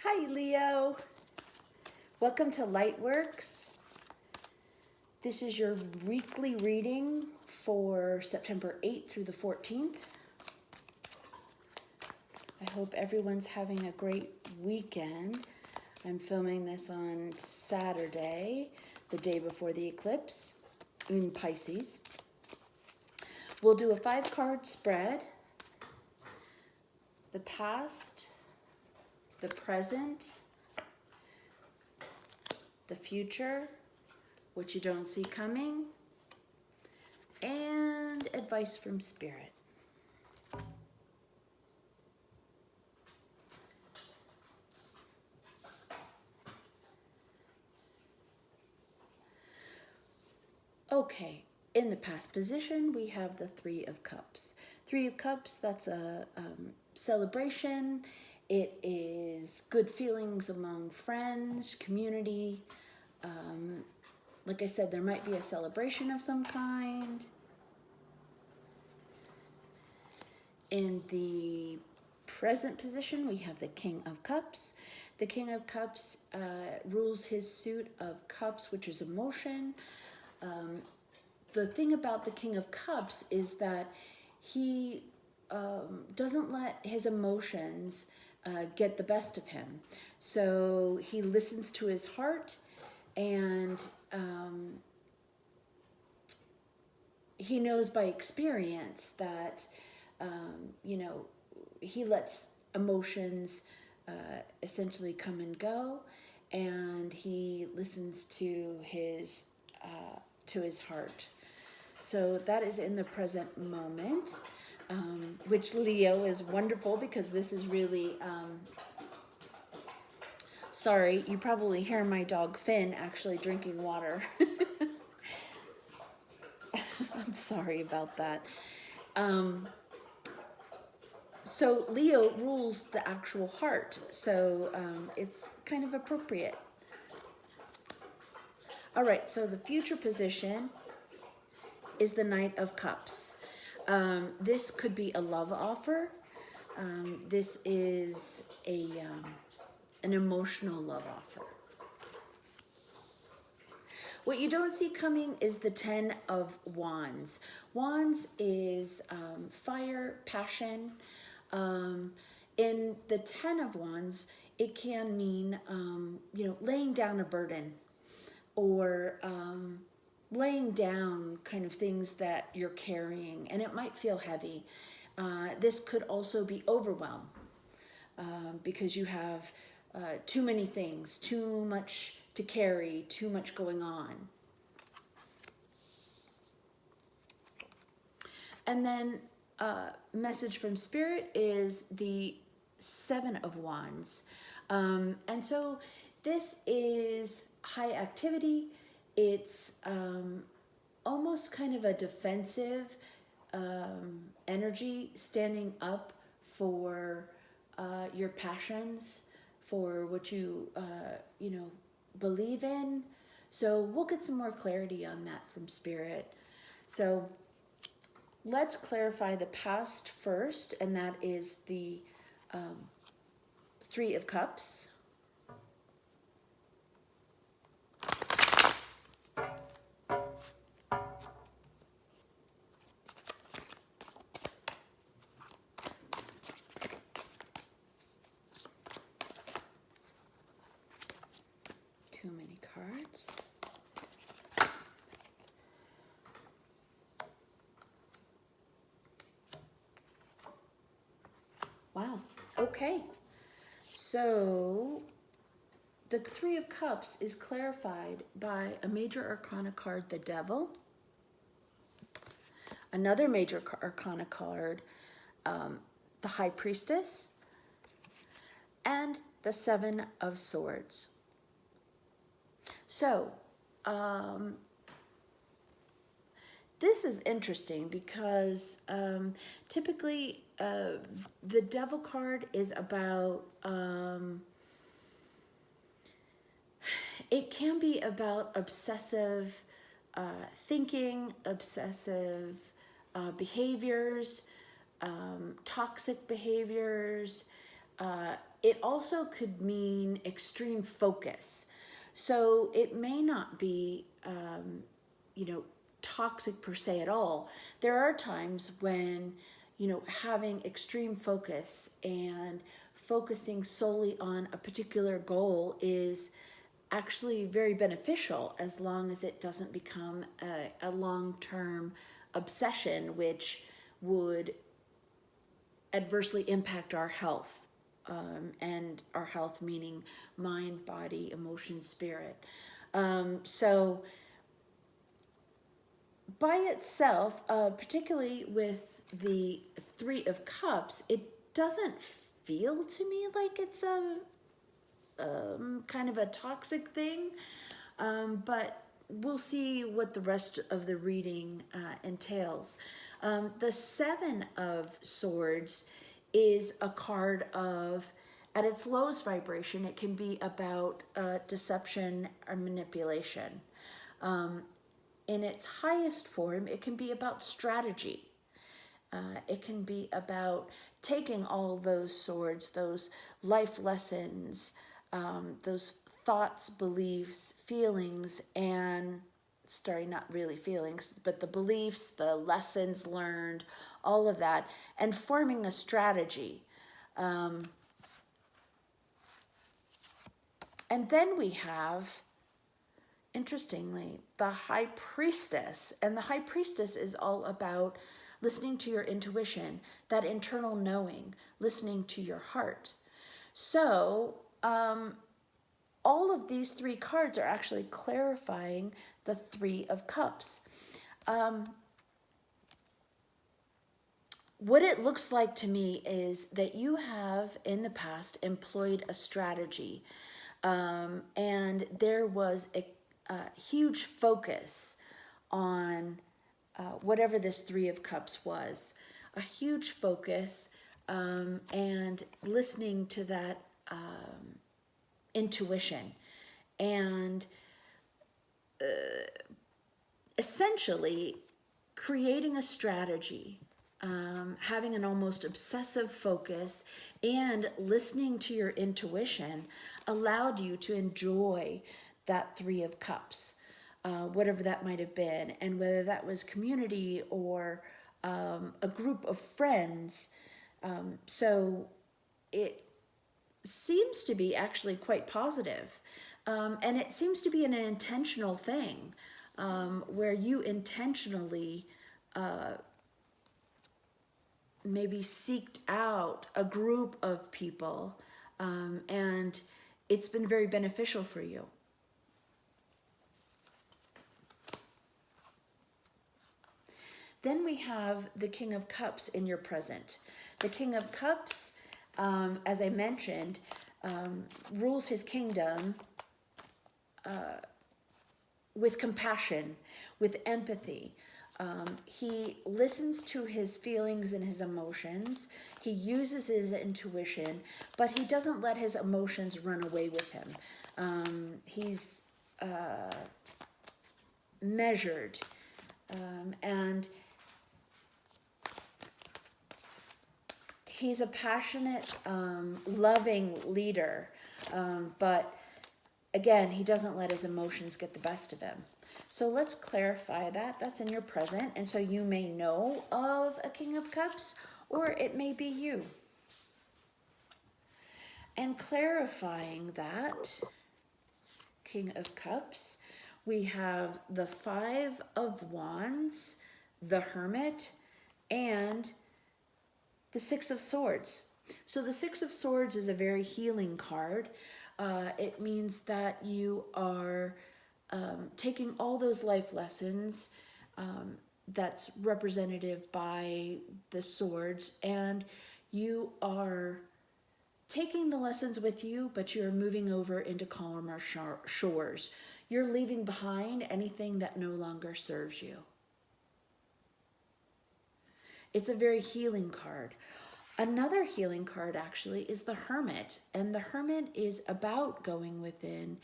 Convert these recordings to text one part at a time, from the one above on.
Hi, Leo. Welcome to Lightworks. This is your weekly reading for September 8th through the 14th. I hope everyone's having a great weekend. I'm filming this on Saturday, the day before the eclipse in Pisces. We'll do a 5-card spread. The past, the present, the future, what you don't see coming, and advice from Spirit. Okay, in the past position, we have the Three of Cups. Three of Cups, that's a celebration. It is good feelings among friends, community. Like I said, there might be a celebration of some kind. In the present position, we have the King of Cups. The King of Cups rules his suit of cups, which is emotion. The thing about the King of Cups is that he doesn't let his emotions get the best of him. So he listens to his heart, and he knows by experience that, he lets emotions essentially come and go, and he listens to his heart. So that is in the present moment, which Leo is wonderful because this is really, sorry, you probably hear my dog Finn actually drinking water. I'm sorry about that. So Leo rules the actual heart, so it's kind of appropriate. All right, so the future position is the Knight of Cups. This could be a love offer. This is an emotional love offer. What you don't see coming is the Ten of Wands. Wands is fire, passion. In the Ten of Wands, it can mean, laying down a burden, or laying down kind of things that you're carrying, and it might feel heavy. This could also be overwhelm, because you have too many things, too much to carry, too much going on. And then message from Spirit is the Seven of Wands. And so this is high activity. It's almost kind of a defensive energy, standing up for your passions, for what you, believe in. So we'll get some more clarity on that from Spirit. So let's clarify the past first, and that is the Three of Cups. Too many cards. Wow, okay. So the Three of Cups is clarified by a major arcana card, the Devil. Another major arcana card, the High Priestess. And the Seven of Swords. So, this is interesting because typically the Devil card is about, it can be about obsessive thinking, obsessive behaviors, toxic behaviors, it also could mean extreme focus. So it may not be, toxic per se at all. There are times when, having extreme focus and focusing solely on a particular goal is actually very beneficial, as long as it doesn't become a long-term obsession, which would adversely impact our health. And our health meaning mind, body, emotion, spirit. So by itself, particularly with the Three of Cups, it doesn't feel to me like it's a kind of a toxic thing, but we'll see what the rest of the reading entails. The Seven of Swords is a card of, at its lowest vibration, it can be about deception or manipulation. In its highest form, it can be about strategy. It can be about taking all those swords, those life lessons, those thoughts, beliefs, feelings, and not really feelings, but the beliefs, the lessons learned, all of that, and forming a strategy. And then we have, interestingly, the High Priestess. And the High Priestess is all about listening to your intuition, that internal knowing, listening to your heart. So, all of these three cards are actually clarifying the Three of Cups. What it looks like to me is that you have in the past employed a strategy, and there was a huge focus on whatever this Three of Cups was, a huge focus, and listening to that intuition, and essentially creating a strategy, having an almost obsessive focus, and listening to your intuition allowed you to enjoy that Three of Cups, whatever that might have been, and whether that was community or a group of friends. So it seems to be actually quite positive. And it seems to be an intentional thing, where you intentionally maybe seeked out a group of people, and it's been very beneficial for you. Then we have the King of Cups in your present. The King of Cups, as I mentioned, rules his kingdom with compassion, with empathy. He listens to his feelings and his emotions. He uses his intuition, but he doesn't let his emotions run away with him. He's measured, and he's a passionate, loving leader, but again, he doesn't let his emotions get the best of him. So let's clarify that. That's in your present, and so you may know of a King of Cups, or it may be you. And clarifying that King of Cups, we have the Five of Wands, the Hermit, and the Six of Swords. So the Six of Swords is a very healing card. It means that you are taking all those life lessons, that's representative by the swords, and you are taking the lessons with you, but you're moving over into calmer shores. You're leaving behind anything that no longer serves you. It's a very healing card. Another healing card actually is the Hermit, and the Hermit is about going within.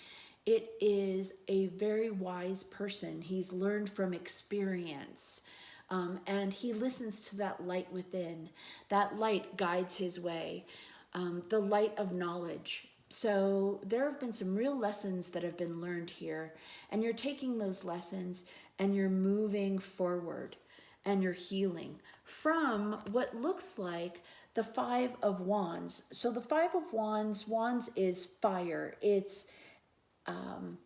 It is a very wise person. He's learned from experience, and he listens to that light within. That light guides his way. the light of knowledge. So there have been some real lessons that have been learned here, and you're taking those lessons and you're moving forward and you're healing from what looks like the Five of Wands. So the Five of Wands is fire, it's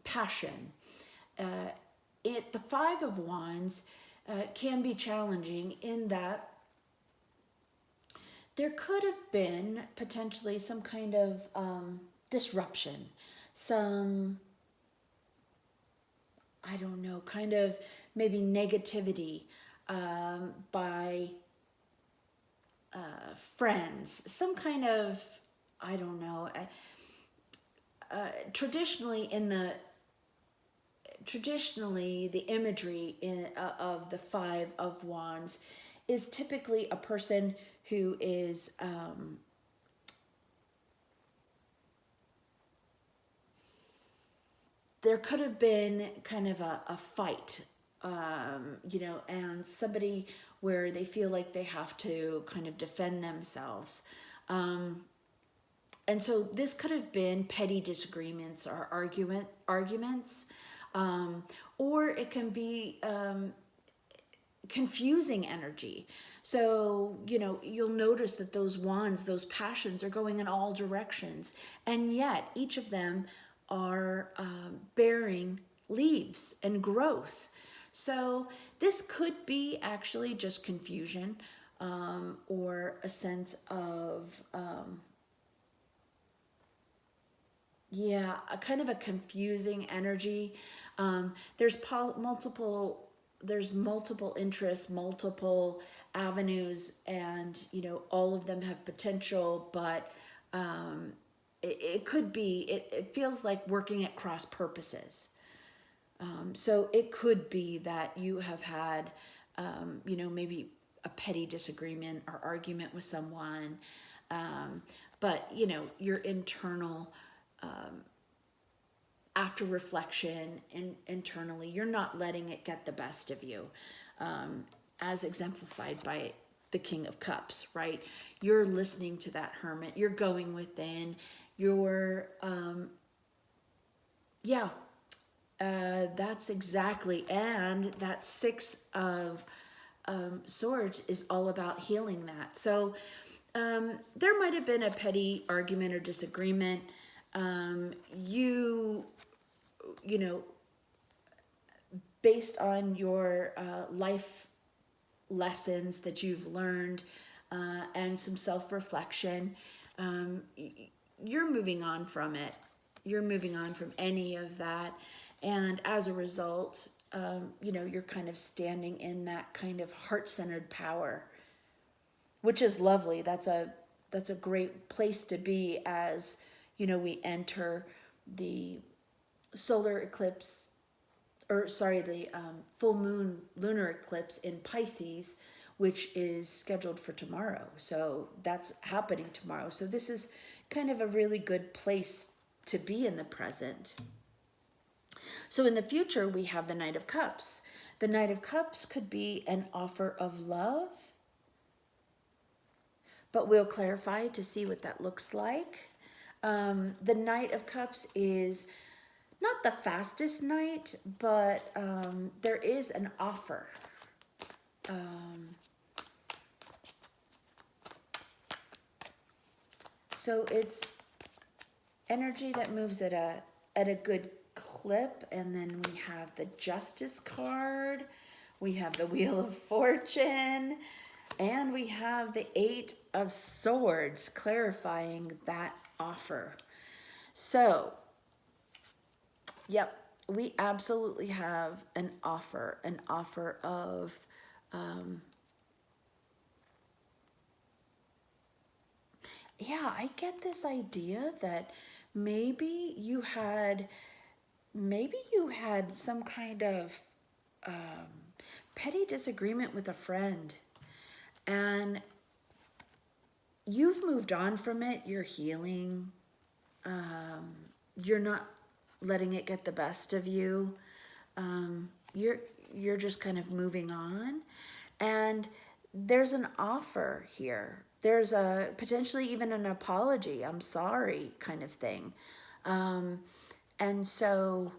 passion. The Five of Wands can be challenging in that there could have been potentially some kind of disruption, some, I don't know, kind of maybe negativity by friends, some kind of, I don't know, traditionally the imagery of the Five of Wands is typically a person who is there could have been kind of a fight, and somebody where they feel like they have to kind of defend themselves. And so this could have been petty disagreements or arguments, or it can be confusing energy. So, you'll notice that those wands, those passions are going in all directions, and yet each of them are bearing leaves and growth. So this could be actually just confusion, or a sense of a kind of a confusing energy. There's multiple interests, multiple avenues, and all of them have potential, but it could be, it feels like working at cross purposes. So it could be that you have had maybe a petty disagreement or argument with someone, but your internal after reflection and internally, you're not letting it get the best of you, as exemplified by the King of Cups, right? You're listening to that Hermit, you're going within, you're that's exactly, and that Six of Swords is all about healing that. So there might have been a petty argument or disagreement. Based on your life lessons that you've learned, and some self-reflection, you're moving on from it. You're moving on from any of that. And as a result, you're kind of standing in that kind of heart-centered power, which is lovely. That's a great place to be as, we enter the solar eclipse, the full moon lunar eclipse in Pisces, which is scheduled for tomorrow. So that's happening tomorrow. So this is kind of a really good place to be in the present. So in the future, we have the Knight of Cups. The Knight of Cups could be an offer of love, but we'll clarify to see what that looks like. The Knight of Cups is not the fastest knight, but there is an offer. So it's energy that moves at a good clip. And then we have the Justice card, we have the Wheel of Fortune, and we have the Eight of Swords, clarifying that offer. So, yep, we absolutely have an offer of I get this idea that maybe you had some kind of petty disagreement with a friend, and you've moved on from it. You're healing. You're not letting it get the best of you. You're just kind of moving on, and there's an offer here. There's a potentially even an apology, I'm sorry kind of thing. And so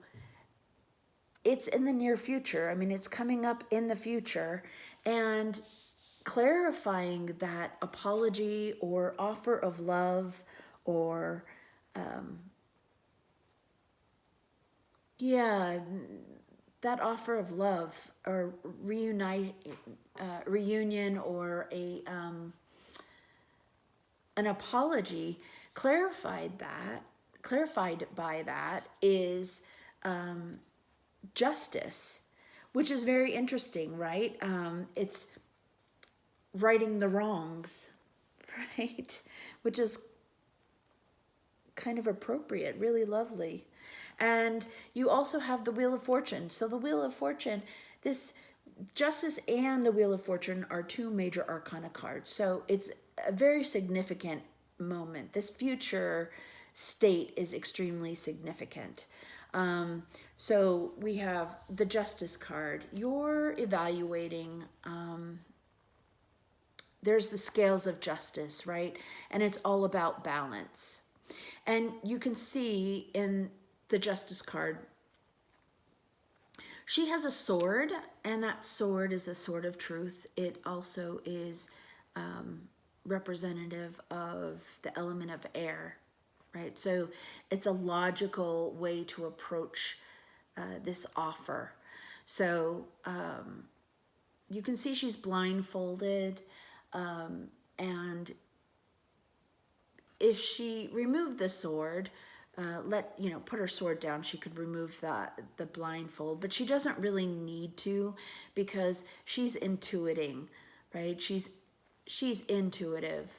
it's in the near future. I mean, it's coming up in the future, and clarifying that apology or offer of love or yeah, that offer of love or reunion or an apology clarified by that is justice, which is very interesting, right? It's righting the wrongs, right? Which is kind of appropriate, really lovely. And you also have the Wheel of Fortune. So the Wheel of Fortune, this Justice and the Wheel of Fortune are two major arcana cards. So it's a very significant moment. This future state is extremely significant. So we have the Justice card. You're evaluating, there's the scales of justice, right? And it's all about balance. And you can see in the Justice card, she has a sword, and that sword is a sword of truth. It also is representative of the element of air, right? So it's a logical way to approach this offer. So you can see she's blindfolded, and if she removed the sword, put her sword down, she could remove the blindfold, but she doesn't really need to, because she's intuiting, right? She's intuitive,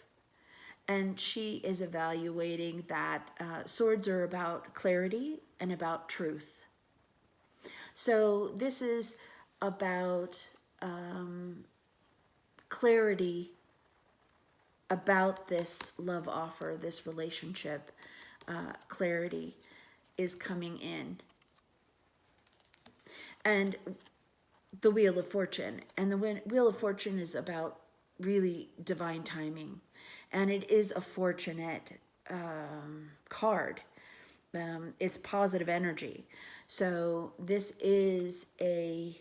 and she is evaluating that swords are about clarity and about truth. So this is about clarity about this love offer, this relationship. Clarity is coming in. And the Wheel of Fortune. And the Wheel of Fortune is about really divine timing. And it is a fortunate card. It's positive energy. So this is a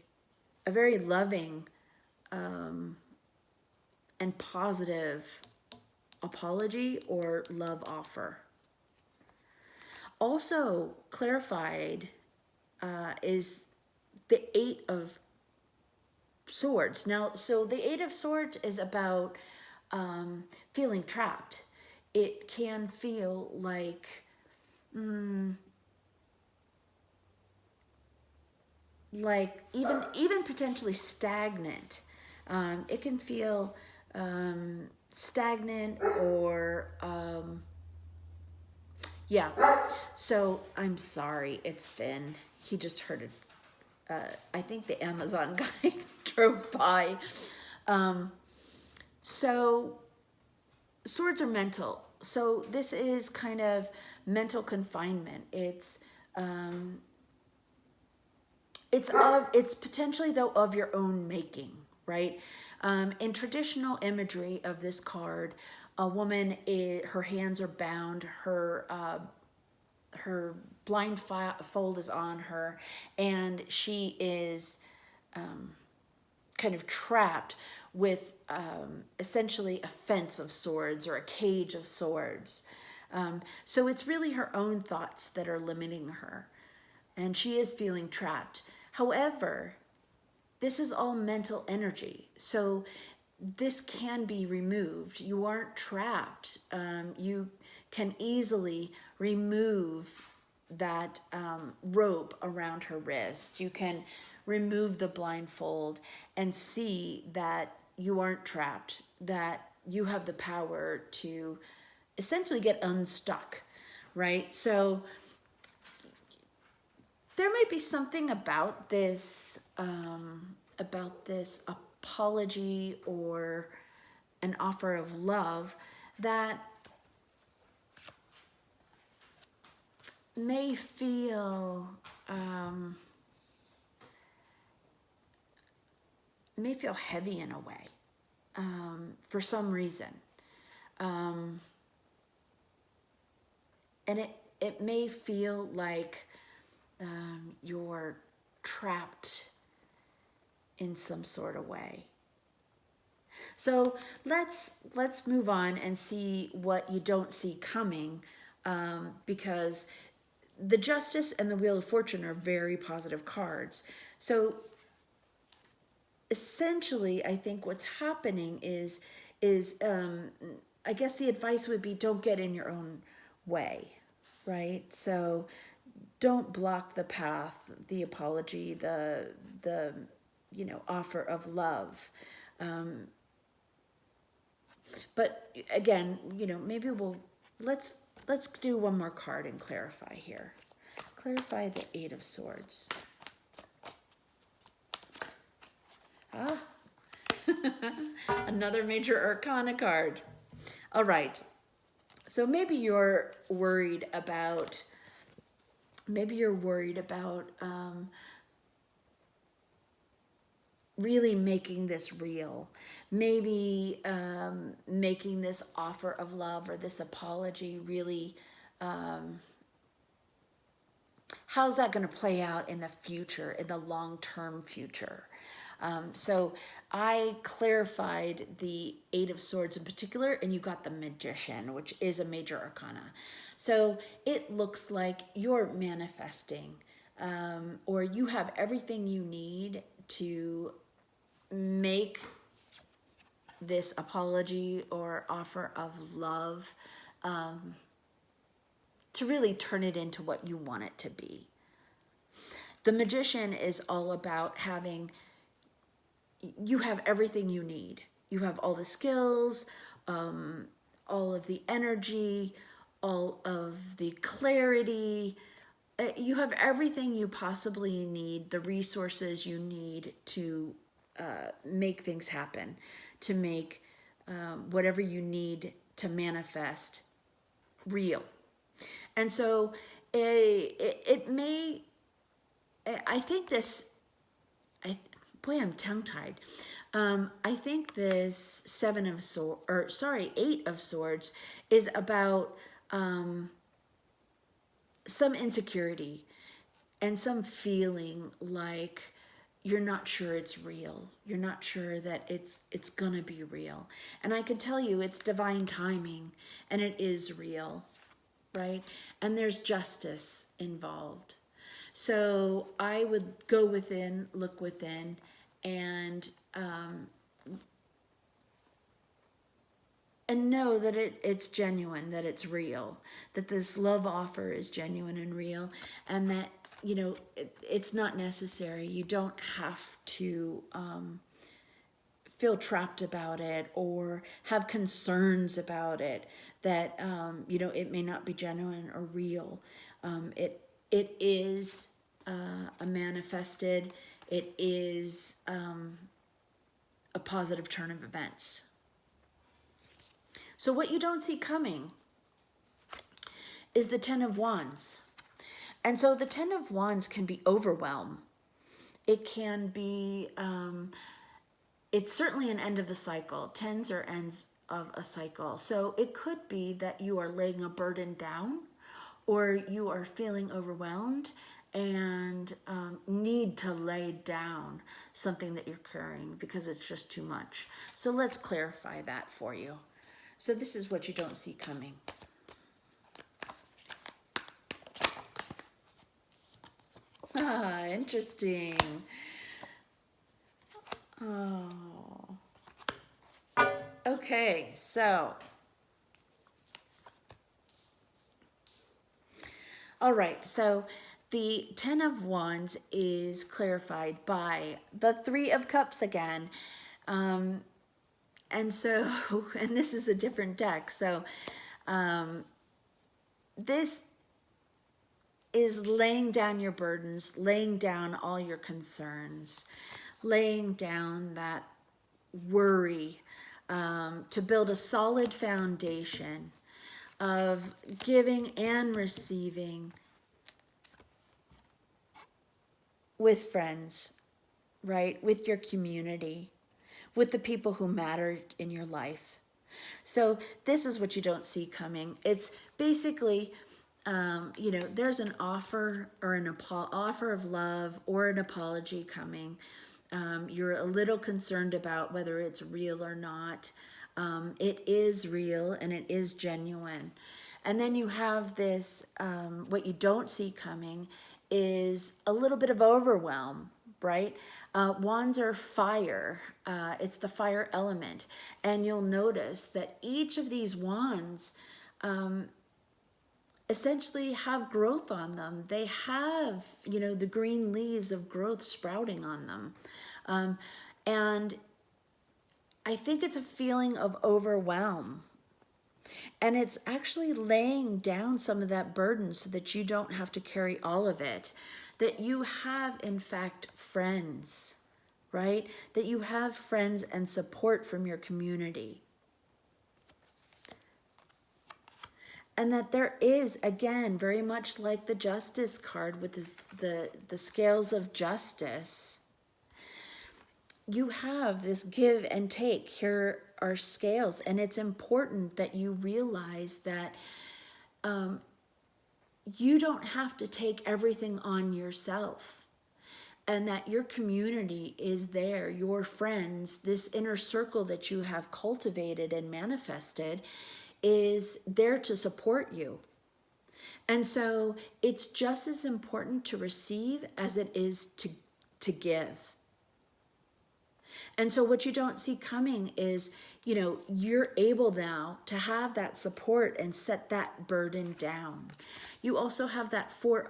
very loving and positive apology or love offer. Also clarified is the Eight of Swords. Now, so the Eight of Swords is about feeling trapped. It can feel like even potentially stagnant. It can feel stagnant or yeah. So I'm sorry, it's Finn. He just heard it. I think the Amazon guy drove by. So swords are mental. So this is kind of mental confinement. It's potentially though of your own making, right? In traditional imagery of this card, a woman her hands are bound, her blindfold is on her, and she is kind of trapped with essentially a fence of swords or a cage of swords. So it's really her own thoughts that are limiting her, and she is feeling trapped. However, this is all mental energy, so this can be removed. You aren't trapped. You can easily remove that rope around her wrist. You can remove the blindfold and see that you aren't trapped, that you have the power to essentially get unstuck, right? So there might be something about this apology or an offer of love that may feel heavy in a way for some reason. And it may feel like you're trapped in some sort of way. So let's move on and see what you don't see coming, because the Justice and the Wheel of Fortune are very positive cards. So essentially, I think what's happening is I guess the advice would be, don't get in your own way, right? So don't block the path, the apology, the offer of love. But again, maybe let's do one more card and clarify here. Clarify the Eight of Swords. Ah, another major arcana card. All right. So maybe you're worried about really making this real. Maybe making this offer of love or this apology really, how's that going to play out in the future, in the long-term future? So I clarified the Eight of Swords in particular, and you got the Magician, which is a major arcana. So it looks like you're manifesting, or you have everything you need to make this apology or offer of love, to really turn it into what you want it to be. The Magician is all about you have everything you need. You have all the skills, all of the energy, all of the clarity. You have everything you possibly need, the resources you need to make things happen, to make whatever you need to manifest real. And so it may, I think this, boy, I'm tongue-tied. I think this Eight of Swords is about some insecurity and some feeling like you're not sure it's real. You're not sure that it's gonna be real. And I can tell you it's divine timing, and it is real, right? And there's justice involved. So I would go within, look within, and know that it's genuine, that it's real, that this love offer is genuine and real, and that it's not necessary. You don't have to feel trapped about it or have concerns about it, that it may not be genuine or real. It is a manifested. It is a positive turn of events. So what you don't see coming is the Ten of Wands. And so the Ten of Wands can be overwhelm. It can be, it's certainly an end of the cycle. Tens are ends of a cycle. So it could be that you are laying a burden down, or you are feeling overwhelmed and need to lay down something that you're carrying because it's just too much. So let's clarify that for you. So this is what you don't see coming. Ah, interesting. Oh. Okay, so. All right, so the Ten of Wands is clarified by the Three of Cups again. And so, and this is a different deck. So this is laying down your burdens, laying down all your concerns, laying down that worry, to build a solid foundation of giving and receiving with friends, right? With your community, with the people who matter in your life. So this is what you don't see coming. It's basically, there's an offer or an offer of love or an apology coming. You're a little concerned about whether it's real or not. It is real and it is genuine. And then you have this, what you don't see coming is a little bit of overwhelm, right? Wands are fire. It's the fire element. And you'll notice that each of these wands essentially have growth on them. They have, the green leaves of growth sprouting on them. And I think it's a feeling of overwhelm. And it's actually laying down some of that burden so that you don't have to carry all of it. That you have, in fact, friends, right? That you have friends and support from your community. And that there is, again, very much like the Justice card with the scales of justice, you have this give and take. Here are scales, and it's important that you realize that you don't have to take everything on yourself, and that your community is there, your friends, this inner circle that you have cultivated and manifested is there to support you. And so it's just as important to receive as it is to give. And so what you don't see coming is, you're able now to have that support and set that burden down. You also have that Four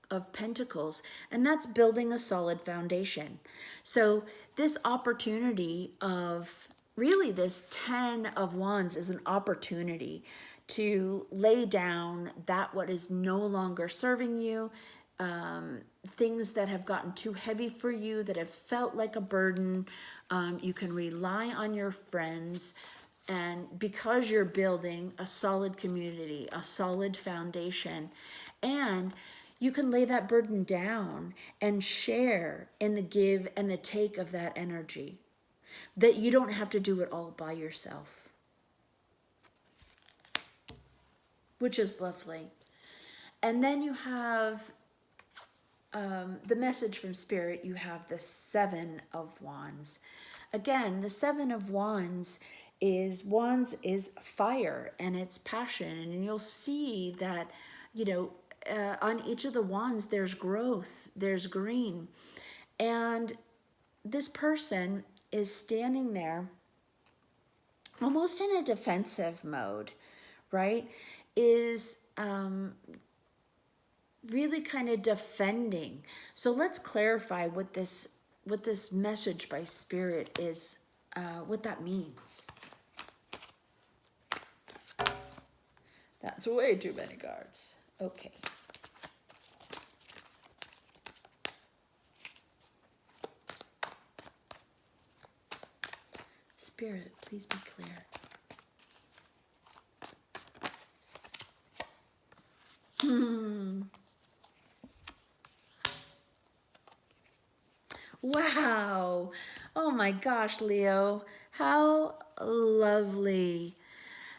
of Pentacles, and that's building a solid foundation. So this opportunity of, really this 10 of Wands is an opportunity to lay down that what is no longer serving you, things that have gotten too heavy for you, that have felt like a burden. You can rely on your friends, and because you're building a solid community, a solid foundation, and you can lay that burden down and share in the give and the take of that energy, that you don't have to do it all by yourself, which is lovely. And then you have the message from Spirit. You have the Seven of Wands. Again, the Seven of Wands is fire and it's passion. And you'll see that, on each of the wands, there's growth, there's green. And this person is standing there almost in a defensive mode, right? Is really kind of defending. So let's clarify what this message by Spirit is, what that means. That's way too many cards. Okay. Spirit, please be clear. Wow. Oh my gosh, Leo. How lovely.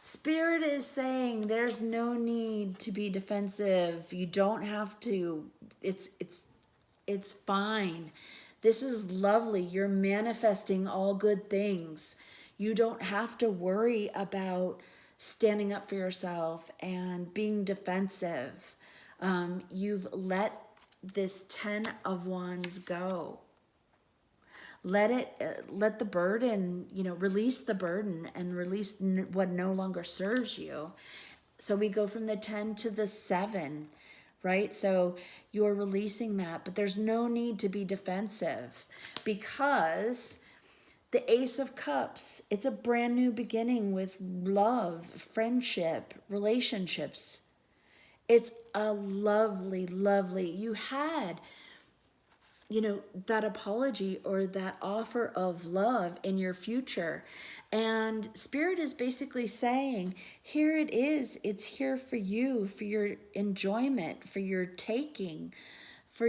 Spirit is saying there's no need to be defensive. You don't have to. It's fine. This is lovely. You're manifesting all good things. You don't have to worry about standing up for yourself and being defensive. You've let this 10 of Wands go. Let the burden, release the burden and release what no longer serves you. So we go from the 10 to the 7, right? So you're releasing that, but there's no need to be defensive, because the Ace of Cups, it's a brand new beginning with love, friendship, relationships. It's a lovely, lovely, you had, that apology or that offer of love in your future. And Spirit is basically saying, here it is. It's here for you, for your enjoyment, for your taking, for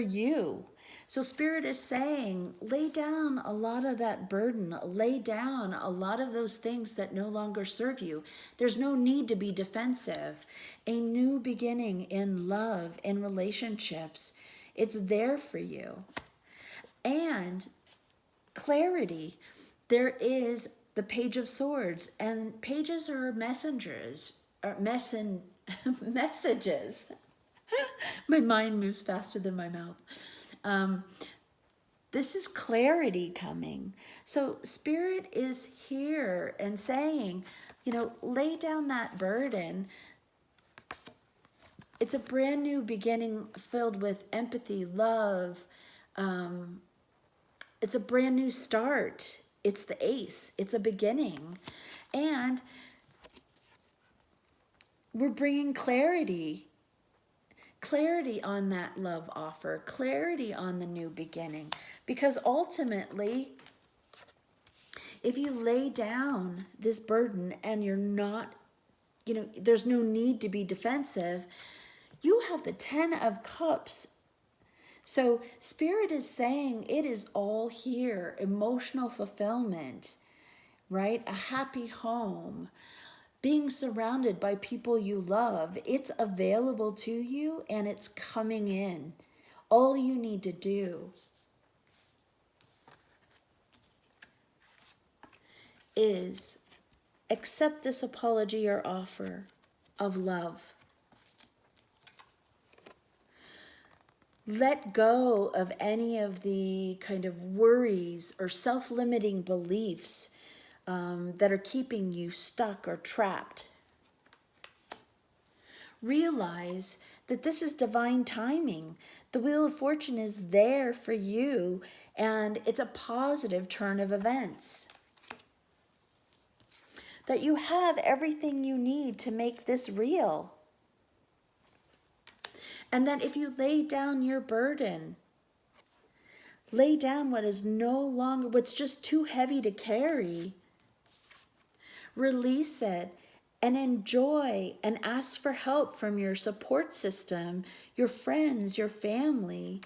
you. So Spirit is saying, lay down a lot of that burden, lay down a lot of those things that no longer serve you. There's no need to be defensive. A new beginning in love, in relationships, it's there for you. And clarity. There is the Page of Swords, and pages are messengers, or messages. My mind moves faster than my mouth. This is clarity coming. So Spirit is here and saying, lay down that burden. It's a brand new beginning filled with empathy, love. It's a brand new start. It's the ace. It's a beginning. And we're bringing clarity on that love offer, clarity on the new beginning. Because ultimately, if you lay down this burden and you're not, there's no need to be defensive, you have the 10 of Cups. So Spirit is saying it is all here. Emotional fulfillment, right? A happy home, being surrounded by people you love. It's available to you and it's coming in. All you need to do is accept this apology or offer of love. Let go of any of the kind of worries or self-limiting beliefs that are keeping you stuck or trapped. Realize that this is divine timing. The Wheel of Fortune is there for you, and it's a positive turn of events. That you have everything you need to make this real. And that if you lay down your burden, lay down what is no longer, what's just too heavy to carry, release it and enjoy and ask for help from your support system, your friends, your family.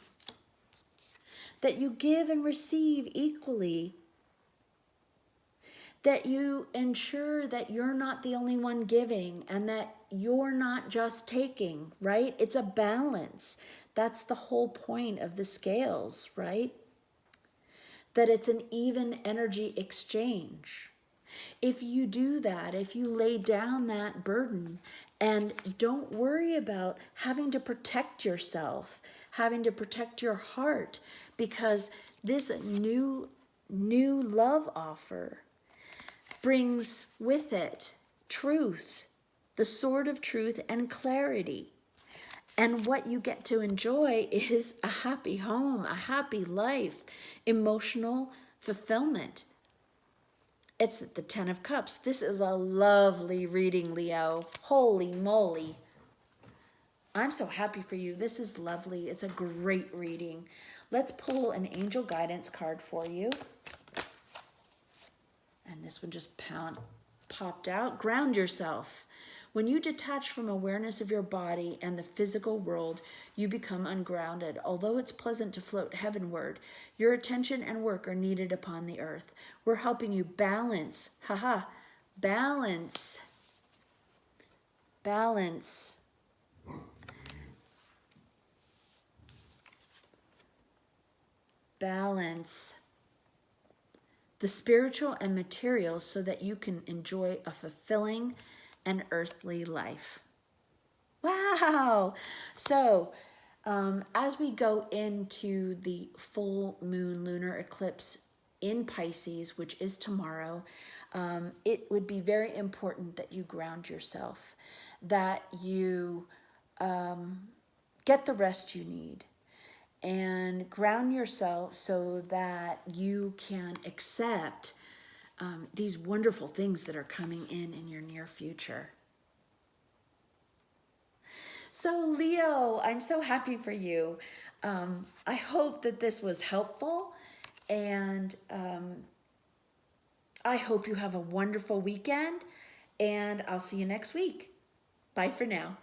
That you give and receive equally. That you ensure that you're not the only one giving and that you're not just taking, right? It's a balance. That's the whole point of the scales, right? That it's an even energy exchange. If you do that, if you lay down that burden and don't worry about having to protect yourself, having to protect your heart, because this new love offer brings with it truth, the sword of truth and clarity. And what you get to enjoy is a happy home, a happy life, emotional fulfillment. It's the 10 of Cups. This is a lovely reading, Leo. Holy moly. I'm so happy for you. This is lovely. It's a great reading. Let's pull an angel guidance card for you. And this one just popped out. Ground yourself. When you detach from awareness of your body and the physical world, you become ungrounded. Although it's pleasant to float heavenward, your attention and work are needed upon the earth. We're helping you balance. Balance. Balance. Balance the spiritual and material so that you can enjoy a fulfilling and earthly life. Wow! So, as we go into the full moon lunar eclipse in Pisces, which is tomorrow, it would be very important that you ground yourself, that you get the rest you need, and ground yourself so that you can accept these wonderful things that are coming in your near future. So Leo, I'm so happy for you. I hope that this was helpful, and I hope you have a wonderful weekend, and I'll see you next week. Bye for now.